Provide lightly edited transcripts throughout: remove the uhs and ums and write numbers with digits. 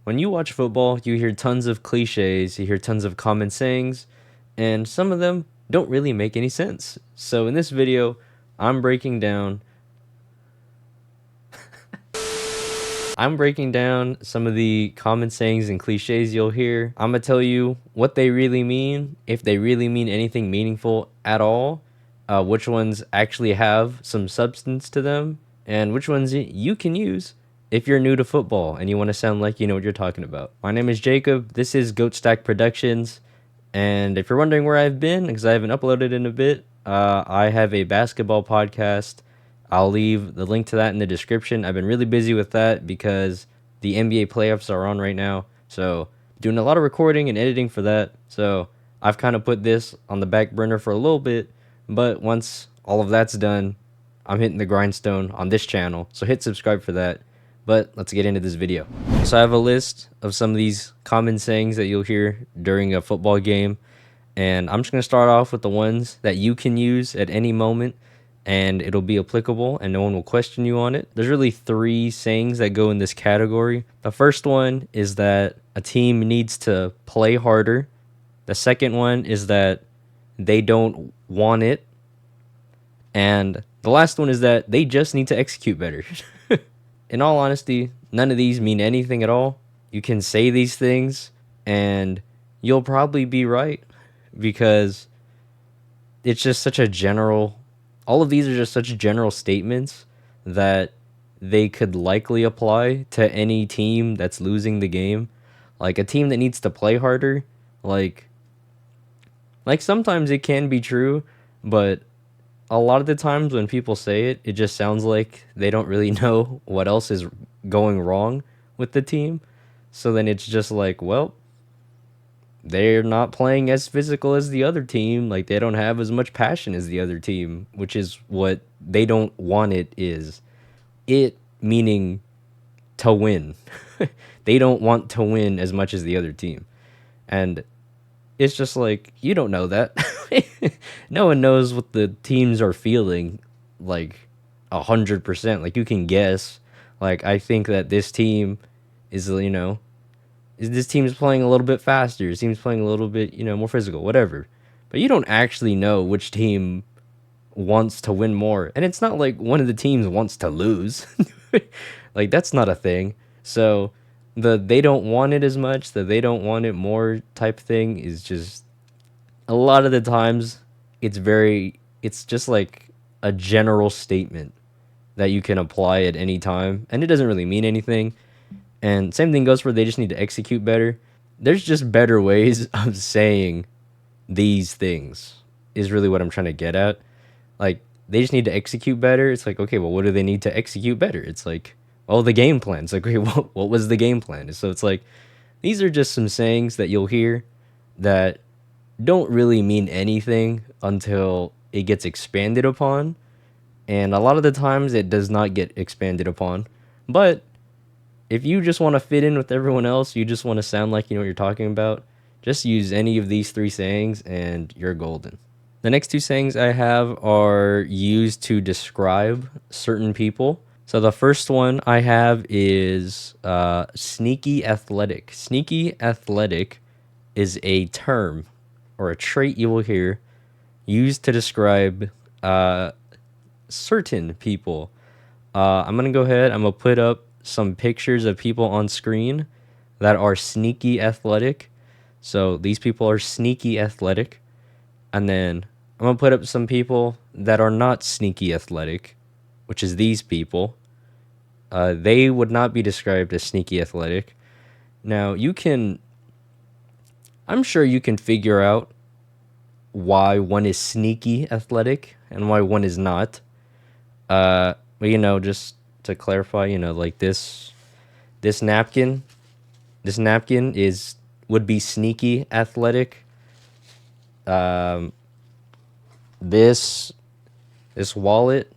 When you watch football, you hear tons of cliches, you hear tons of common sayings, and some of them don't really make any sense. So in this video, I'm breaking down I'm breaking down some of the common sayings and cliches you'll hear. I'm gonna tell you what they really mean, if they really mean anything meaningful at all, which ones actually have some substance to them, and which ones you can use if you're new to football and you want to sound like you know what you're talking about. My name is Jacob. This is Goat Stack Productions. And if you're wondering where I've been, because I haven't uploaded in a bit, I have a basketball podcast. I'll leave the link to that in the description. I've been really busy with that because the NBA playoffs are on right now. So, doing a lot of recording and editing for that. So, I've kind of put this on the back burner for a little bit. But once all of that's done, I'm hitting the grindstone on this channel. So, hit subscribe for that. But let's get into this video. So I have a list of some of these common sayings that you'll hear during a football game. And I'm just going to start off with the ones that you can use at any moment and it'll be applicable and no one will question you on it. There's really three sayings that go in this category. The first one is that a team needs to play harder. The second one is that they don't want it. And the last one is that they just need to execute better. In all honesty, none of these mean anything at all. You can say these things and you'll probably be right because it's just such a general, all of these are just such general statements that they could likely apply to any team that's losing the game. Like a team that needs to play harder, like sometimes it can be true, but a lot of the times when people say it, it just sounds like they don't really know what else is going wrong with the team. So then it's just like, well, they're not playing as physical as the other team. Like they don't have as much passion as the other team, which is what they don't want it is. It meaning to win. They don't want to win as much as the other team. And it's just like, you don't know that. No one knows what the teams are feeling like 100%. Like you can guess. Like I think that this team is, this team's playing a little bit faster. This team's playing a little bit, more physical, whatever. But you don't actually know which team wants to win more. And it's not like one of the teams wants to lose. Like that's not a thing. So they don't want it as much, the they don't want it more type thing is just a lot of the times it's just like a general statement that you can apply at any time and it doesn't really mean anything. And same thing goes for they just need to execute better. There's just better ways of saying these things is really what I'm trying to get at. Like they just need to execute better. It's like, okay, well, what do they need to execute better? It's like, oh, the game plan. It's like, okay, what was the game plan? So it's like, these are just some sayings that you'll hear that don't really mean anything until it gets expanded upon. And a lot of the times it does not get expanded upon. But if you just want to fit in with everyone else, you just want to sound like you know what you're talking about, just use any of these three sayings and you're golden. The next two sayings I have are used to describe certain people. So the first one I have is sneaky athletic. Sneaky athletic is a term or a trait you will hear used to describe certain people. I'm going to go ahead. I'm going to put up some pictures of people on screen that are sneaky athletic. So these people are sneaky athletic. And then I'm going to put up some people that are not sneaky athletic, which is these people. They would not be described as sneaky athletic. Now, I'm sure you can figure out why one is sneaky athletic and why one is not. But, just to clarify, like this napkin would be sneaky athletic. This wallet,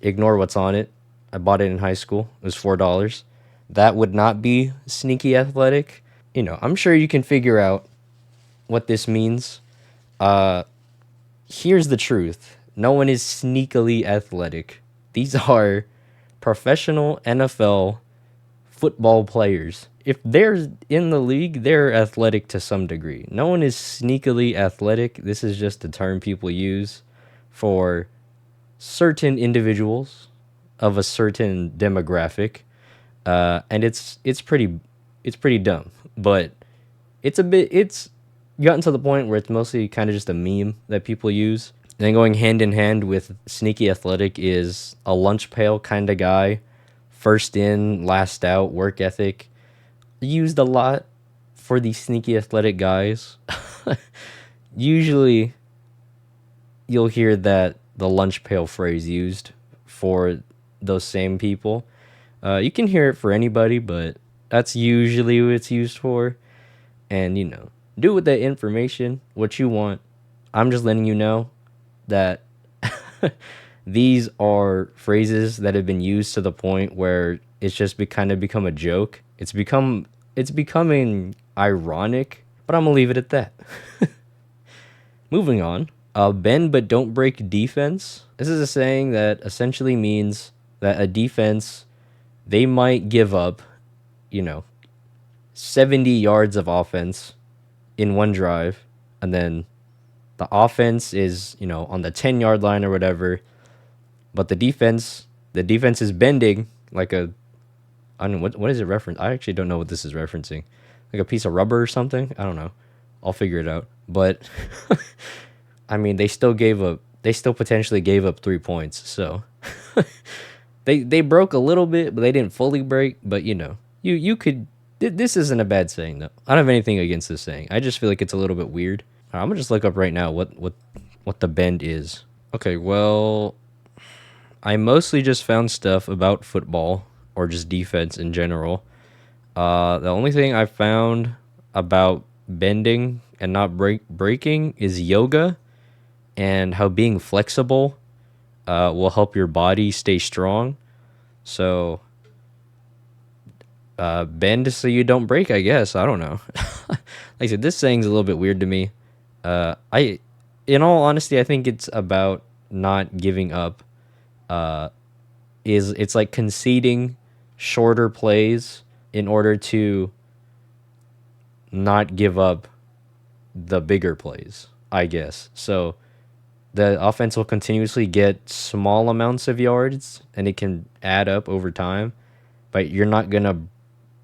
ignore what's on it. I bought it in high school. It was $4. That would not be sneaky athletic. I'm sure you can figure out what this means. Here's the truth. No one is sneakily athletic. These are professional NFL football players. If they're in the league, they're athletic to some degree. No one is sneakily athletic. This is just a term people use for certain individuals of a certain demographic, and it's pretty dumb. But it's gotten to the point where it's mostly kind of just a meme that people use. And then going hand in hand with sneaky athletic is a lunch pail kind of guy, first in, last out, work ethic. Used a lot for these sneaky athletic guys. Usually, you'll hear that the lunch pail phrase used for those same people. You can hear it for anybody, but that's usually what it's used for. And, do with that information what you want. I'm just letting you know that these are phrases that have been used to the point where it's just kind of become a joke. It's becoming ironic, but I'm gonna leave it at that. Moving on, bend but don't break defense. This is a saying that essentially means that a defense, they might give up, you know, 70 yards of offense in one drive, and then the offense is, on the 10-yard line or whatever, but the defense is bending like I don't know, what is it reference? I actually don't know what this is referencing. Like a piece of rubber or something? I don't know. I'll figure it out. But I mean, they still potentially gave up 3 points. So they broke a little bit, but they didn't fully break. But you could. This isn't a bad saying though. I don't have anything against this saying. I just feel like it's a little bit weird. I'm gonna just look up right now what the bend is. Okay, well, I mostly just found stuff about football or just defense in general. The only thing I found about bending and not breaking is yoga and how being flexible will help your body stay strong. So bend so you don't break, I guess. I don't know. Like I said, this saying's a little bit weird to me. In all honesty, I think it's about not giving up. It's like conceding shorter plays in order to not give up the bigger plays, I guess. So the offense will continuously get small amounts of yards and it can add up over time, but you're not going to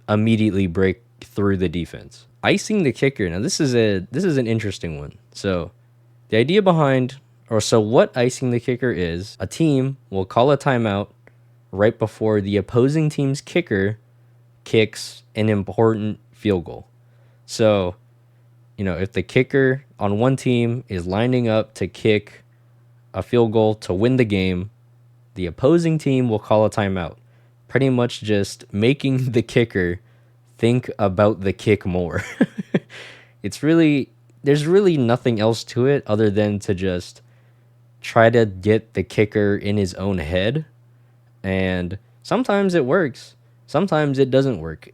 immediately break through the defense. Icing the kicker. Now this is an interesting one. So the idea behind what icing the kicker is, a team will call a timeout right before the opposing team's kicker kicks an important field goal. So, if the kicker on one team is lining up to kick a field goal to win the game, the opposing team will call a timeout, pretty much just making the kicker think about the kick more. There's really nothing else to it other than to just try to get the kicker in his own head. And sometimes it works, sometimes it doesn't work.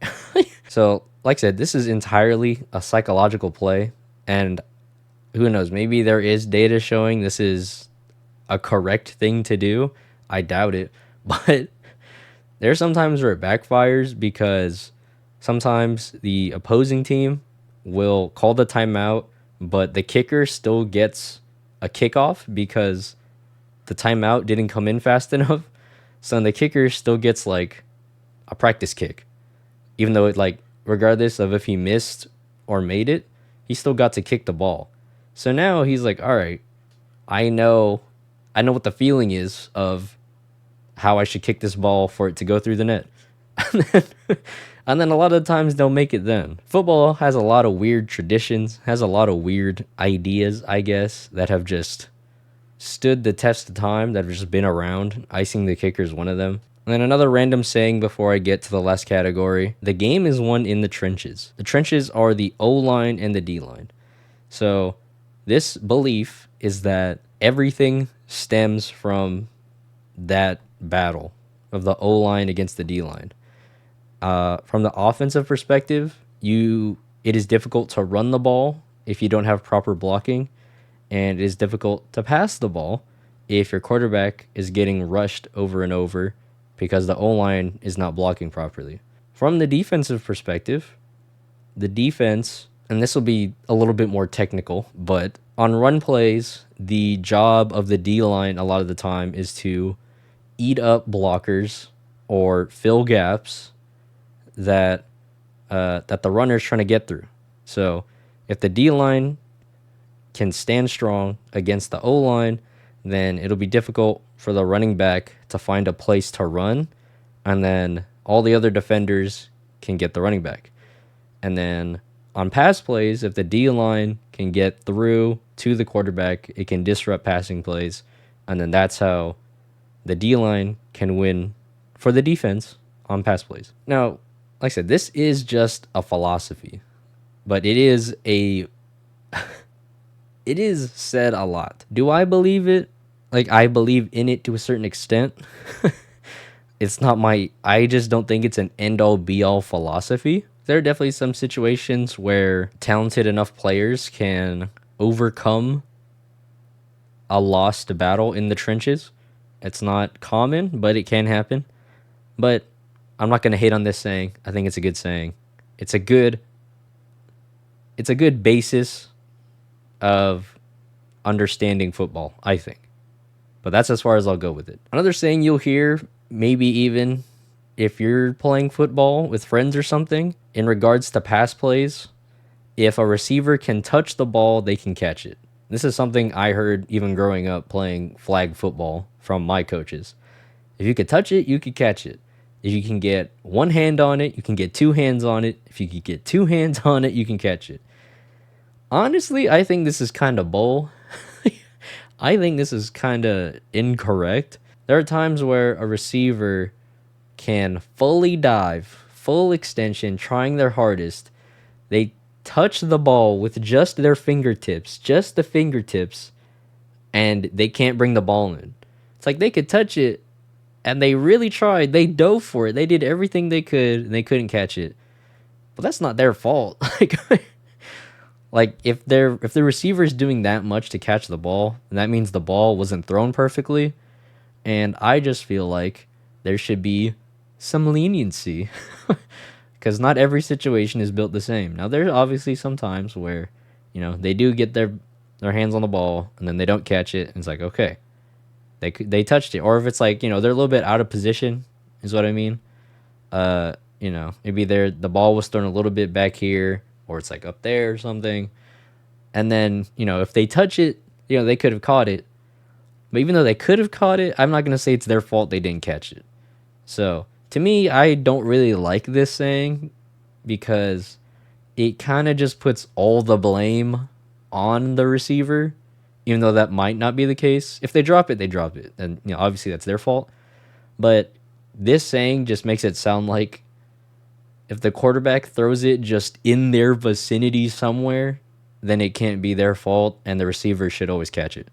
So, like I said, this is entirely a psychological play. And who knows, maybe there is data showing this is a correct thing to do. I doubt it. But there's sometimes where it backfires because sometimes the opposing team will call the timeout, but the kicker still gets a kickoff because the timeout didn't come in fast enough. So the kicker still gets like a practice kick, even though regardless of if he missed or made it, he still got to kick the ball. So now he's like, all right, I know what the feeling is of how I should kick this ball for it to go through the net. And then a lot of the times they'll make it then. Football has a lot of weird traditions, has a lot of weird ideas, I guess, that have just stood the test of time, that have just been around. Icing the kicker is one of them. And then another random saying before I get to the last category. The game is won in the trenches. The trenches are the O-line and the D-line. So this belief is that everything stems from that battle of the O-line against the D-line. From the offensive perspective, it is difficult to run the ball if you don't have proper blocking, and it is difficult to pass the ball if your quarterback is getting rushed over and over because the O-line is not blocking properly. From the defensive perspective, the defense, and this will be a little bit more technical, but on run plays, the job of the D line a lot of the time is to eat up blockers or fill gaps that that the runner's trying to get through. So if the D line can stand strong against the O line, then it'll be difficult for the running back to find a place to run, and then all the other defenders can get the running back. And then on pass plays, if the D line can get through to the quarterback, it can disrupt passing plays, and then that's how the D line can win for the defense on pass plays. Now, like I said, this is just a philosophy, but it is said a lot. Do I believe it? Like, I believe in it to a certain extent. I just don't think it's an end all be all philosophy. There are definitely some situations where talented enough players can overcome a lost battle in the trenches. It's not common, but it can happen. But I'm not going to hate on this saying. I think it's a good saying. It's a good basis of understanding football, I think. But that's as far as I'll go with it. Another saying you'll hear, maybe even if you're playing football with friends or something, in regards to pass plays, if a receiver can touch the ball, they can catch it. This is something I heard even growing up playing flag football from my coaches. If you could touch it, you could catch it. If you can get one hand on it, you can get two hands on it. If you can get two hands on it, you can catch it. Honestly, I think this is kind of bull. I think this is kind of incorrect. There are times where a receiver can fully dive, full extension, trying their hardest. They touch the ball with just their fingertips, just the fingertips, and they can't bring the ball in. It's like they could touch it, and they really tried. They dove for it. They did everything they could, and they couldn't catch it. But that's not their fault. Like if the receiver is doing that much to catch the ball, then that means the ball wasn't thrown perfectly. And I just feel like there should be some leniency, because not every situation is built the same. Now there's obviously some times where, they do get their hands on the ball and then they don't catch it, and it's like, okay, they touched it. Or if it's like, they're a little bit out of position, is what I mean. Maybe the ball was thrown a little bit back here, or it's like up there or something. And then, if they touch it, they could have caught it. But even though they could have caught it, I'm not going to say it's their fault they didn't catch it. So, to me, I don't really like this saying, because it kind of just puts all the blame on the receiver, even though that might not be the case. If they drop it, they drop it. And, obviously that's their fault. But this saying just makes it sound like if the quarterback throws it just in their vicinity somewhere, then it can't be their fault and the receiver should always catch it.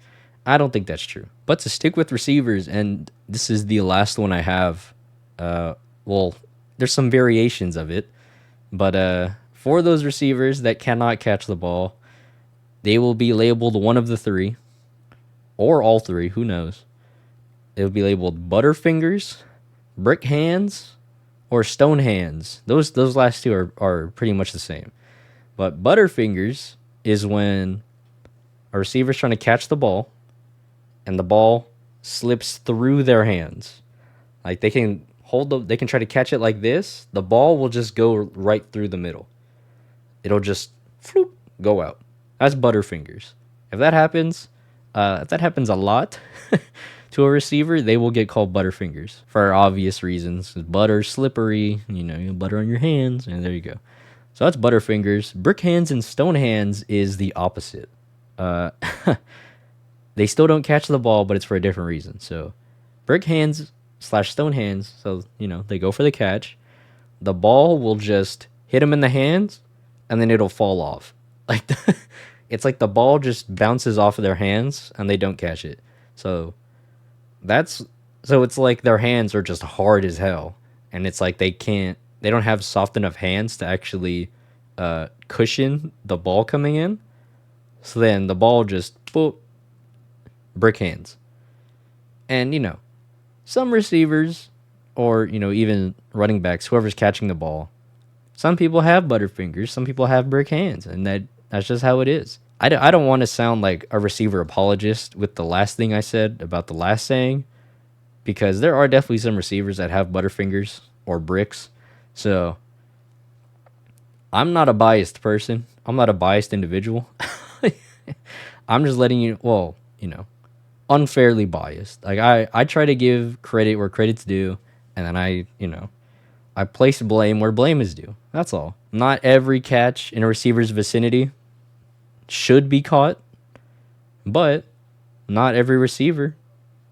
I don't think that's true. But to stick with receivers, and this is the last one I have, there's some variations of it, but for those receivers that cannot catch the ball, they will be labeled one of the three, or all three, who knows. They'll be labeled butterfingers, brick hands, or stone hands. Those last two are pretty much the same. But butterfingers is when a receiver's trying to catch the ball and the ball slips through their hands. Like they can try to catch it like this. The ball will just go right through the middle. It'll just floop, go out. That's butterfingers. If that happens a lot to a receiver, they will get called butterfingers for obvious reasons. Butter, slippery, butter on your hands, and there you go. So that's butterfingers. Brick hands and stone hands is the opposite. They still don't catch the ball, but it's for a different reason. So brick hands / stone hands, so, they go for the catch. The ball will just hit them in the hands, and then it'll fall off. Like it's like the ball just bounces off of their hands, and they don't catch it. So it's like their hands are just hard as hell, and it's like they don't have soft enough hands to actually cushion the ball coming in. So then the ball just boop, brick hands. And some receivers or, you know, even running backs, whoever's catching the ball. Some people have butterfingers, some people have brick hands, and that's just how it is. I don't want to sound like a receiver apologist with the last thing I said about the last saying, because there are definitely some receivers that have butterfingers or bricks. So I'm not a biased person. I'm not a biased individual. I'm just letting you, well, you know, unfairly biased. Like I try to give credit where credit's due, and then I place blame where blame is due. That's all. Not every catch in a receiver's vicinity should be caught, but not every receiver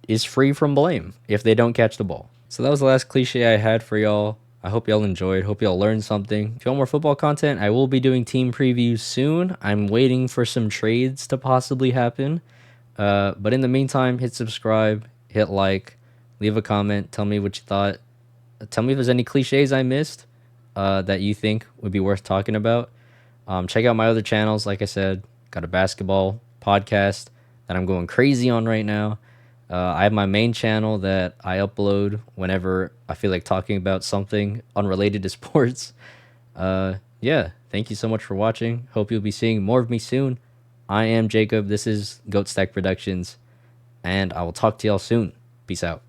is free from blame if they don't catch the ball. So that was the last cliche I had for y'all. I hope y'all enjoyed. Hope y'all learned something. If you want more football content, I will be doing team previews soon. I'm waiting for some trades to possibly happen. But in the meantime, hit subscribe, hit like, leave a comment, tell me what you thought. Tell me if there's any cliches I missed that you think would be worth talking about. Check out my other channels. Like I said, got a basketball podcast that I'm going crazy on right now. I have my main channel that I upload whenever I feel like talking about something unrelated to sports. Yeah, thank you so much for watching. Hope you'll be seeing more of me soon. I am Jacob. This is Goat Stack Productions, and I will talk to y'all soon. Peace out.